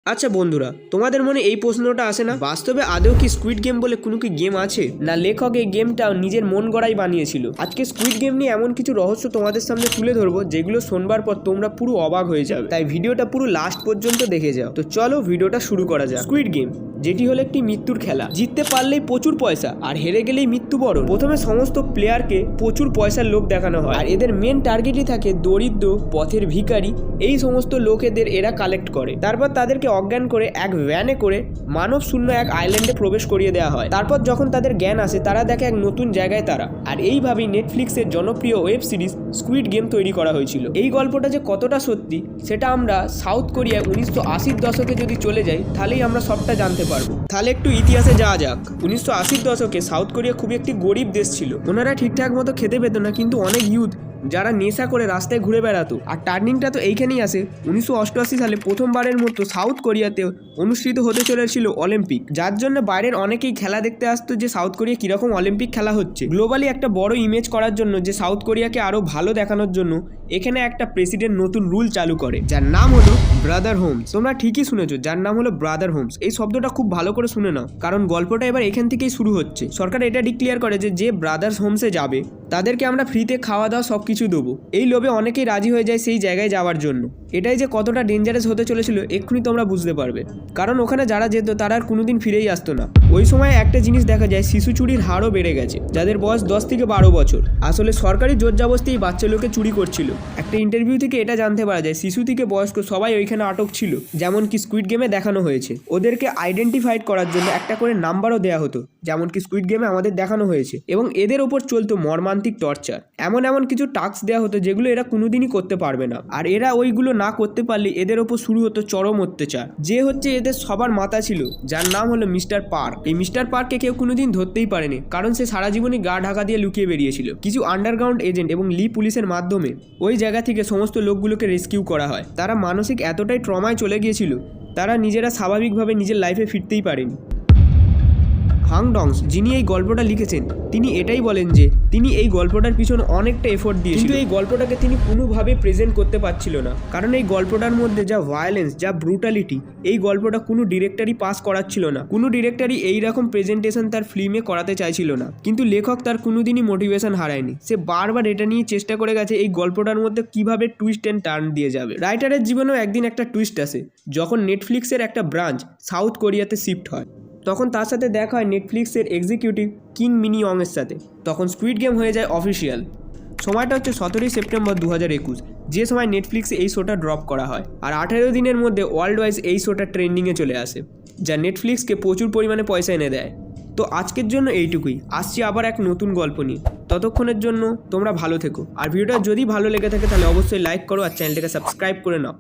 আচ্ছা বন্ধুরা, তোমাদের মনে এই প্রশ্নটা আসে না, বাস্তবে আদৌ কি স্কুইড গেম বলে কোনো কি গেম আছে, না লেখক এই গেমটা নিজের মন গড়াই বানিয়েছিল? আজকে স্কুইড গেম নিয়ে এমন কিছু রহস্য তোমাদের সামনে তুলে ধরবো যেগুলো শোনবার পর তোমরা পুরো অবাক হয়ে যাবে। তাই ভিডিওটা পুরো লাস্ট পর্যন্ত দেখে যাও। তো চলো ভিডিওটা শুরু করা যাক। স্কুইড গেম, যেটি হলো একটি মৃত্যুর খেলা। জিততে পারলেই প্রচুর পয়সা, আর হেরে গেলেই মৃত্যুবরণ। প্রথমে সমস্ত প্লেয়ারকে প্রচুর পয়সার লোভ দেখানো হয়, আর এদের মেন টার্গেটই থাকে দরিদ্র, পথের ভিখারি, এই সমস্ত লোকেদের এরা কালেক্ট করে। তারপর তাদেরকে অজ্ঞান করে এক ভ্যানে করে মানব শূন্য এক আইল্যান্ডে প্রবেশ করিয়ে দেওয়া হয়। তারপর যখন তাদের জ্ঞান আসে, তারা দেখে এক নতুন জায়গায় তারা। আর এইভাবেই নেটফ্লিক্সের জনপ্রিয় ওয়েব সিরিজ স্কুইড গেম তৈরি করা হয়েছিল। এই গল্পটা যে কতটা সত্যি সেটা আমরা সাউথ কোরিয়ায় 1980-র দশকে যদি চলে যাই, তাহলেই আমরা সবটা জানতে পারবো। তাহলে একটু ইতিহাসে যাওয়া যাক। 1980-র দশকে সাউথ কোরিয়া খুবই একটি গরিব দেশ ছিল। ওনারা ঠিকঠাক মতো খেতে পেত না, কিন্তু অনেক ইউথ যারা নেশা করে রাস্তায় ঘুরে বেড়াতো। আর টার্নিংটা তো এইখানেই আসে। 1988 সালে প্রথমবারের মতো সাউথ কোরিয়াতে অনুষ্ঠিত হতে চলেছিল অলিম্পিক, যার জন্য বাইরের অনেকেই খেলা দেখতে আসতো যে সাউথ কোরিয়া কিরকম অলিম্পিক খেলা হচ্ছে। গ্লোবালি একটা বড় ইমেজ করার জন্য, যে সাউথ কোরিয়াকে আরো ভালো দেখানোর জন্য, এখানে একটা প্রেসিডেন্ট নতুন রুল চালু করে, যার নাম হলো ব্রাদার হোমস। তোমরা ঠিকই শুনেছো, যার নাম হলো ব্রাদার হোমস। এই শব্দটা খুব ভালো করে শুনে নাও, কারণ গল্পটা এবার এখান থেকেই শুরু হচ্ছে। সরকার এটা ডিক্লেয়ার করে যে ব্রাদার্স হোমসে যাবে তাদেরকে আমরা ফ্রিতে খাওয়া দাওয়া সব কিছু দেবো। এই লোভে অনেকেই রাজি হয়ে যায় সেই জায়গায় যাওয়ার জন্য। এটাই যে কতটা ডেঞ্জারাস হতে চলেছিল এক্ষুনি তোমরা বুঝতে পারবে, কারণ ওখানে যারা যেত তারা আর কোনোদিন ফিরেই আসতো না। ওই সময় একটা জিনিস দেখা যায়, শিশু চুরির হারও বেড়ে গেছে, যাদের বয়স 10 থেকে 12 বছর। আসলে সরকারি জোরজবস্তি এই বাচ্চা লোকে চুরি করছিল। একটা ইন্টারভিউ থেকে এটা জানতে পারা যায়, শিশু থেকে বয়স্ক সবাই ওইখানে আটক ছিল, যেমন কি স্কুইড গেমে দেখানো হয়েছে। ওদেরকে আইডেন্টিফাইড করার জন্য একটা করে নাম্বারও দেওয়া হতো, যেমন কি স্কুইড গেমে আমাদের দেখানো হয়েছে। এবং এদের ওপর চলতো মর্মান্তিক টর্চার। এমন কিছু টাস্ক দেওয়া হতো যেগুলো এরা কোনোদিনই করতে পারবে না, আর এরা ওইগুলো না করতে পারলে এদের ওপর শুরু হতো চরম অত্যাচার। যে হচ্ছে এদের সবার মাথা ছিল, যার নাম হলো মিস্টার পার্ক। এই মিস্টার পার্ককে কেউ কোনোদিন ধরতেই পারেনি, কারণ সে সারা জীবনই গা ঢাকা দিয়ে লুকিয়ে বেরিয়েছিল। কিছু আন্ডারগ্রাউন্ড এজেন্ট এবং লি পুলিশের মাধ্যমে ওই জায়গা থেকে সমস্ত লোকগুলোকে রেস্কিউ করা হয়। তারা মানসিক এতটাই ট্রমায় চলে গিয়েছিল, তারা নিজেরা স্বাভাবিকভাবে নিজের লাইফে ফিরতেই পারেনি। হাং ডংস, যিনি এই গল্পটা লিখেছেন, তিনি এটাই বলেন যে তিনি এই গল্পটার পিছনে অনেকটা এফোর্ট দিয়েছেন, কিন্তু এই গল্পটাকে তিনি কোনোভাবে প্রেজেন্ট করতে পারছিল না, কারণ এই গল্পটার মধ্যে যা ভায়োলেন্স, যা ব্রুটালিটি, এই গল্পটা কোনো ডিরেক্টরই পাস করাচ্ছিল না। কোনো ডিরেক্টরই এইরকম প্রেজেন্টেশন তার ফিল্মে করাতে চাইছিল না। কিন্তু লেখক তার কোনোদিনই মোটিভেশন হারায়নি। সে বারবার এটা নিয়ে চেষ্টা করে গেছে এই গল্পটার মধ্যে কিভাবে টুইস্ট অ্যান্ড টার্ন দিয়ে যাবে। রাইটারের জীবনেও একদিন একটা টুইস্ট আসে, যখন নেটফ্লিক্সের একটা ব্রাঞ্চ সাউথ কোরিয়াতে শিফট হয়। তখন তার সাথে দেখা হয় নেটফ্লিক্সের এক্সিকিউটিভ কিং মিনি ইয়ংয়ের সাথে। তখন স্কুইড গেম হয়ে যায় অফিসিয়াল। সময়টা হচ্ছে 17 সেপ্টেম্বর 2021, যে সময় নেটফ্লিক্সে এই শোটা ড্রপ করা হয়। আর 18 দিনের মধ্যে ওয়ার্ল্ড ওয়াইজ এই শোটা ট্রেন্ডিংয়ে চলে আসে, যা নেটফ্লিক্সকে প্রচুর পরিমাণে পয়সা এনে দেয়। তো আজকের জন্য এইটুকুই। আসছি আবার এক নতুন গল্প নিয়ে। ততক্ষণের জন্য তোমরা ভালো থেকো। আর ভিডিওটা যদি ভালো লেগে থাকে তাহলে অবশ্যই লাইক করো, আর চ্যানেলটাকে সাবস্ক্রাইব করে নাও।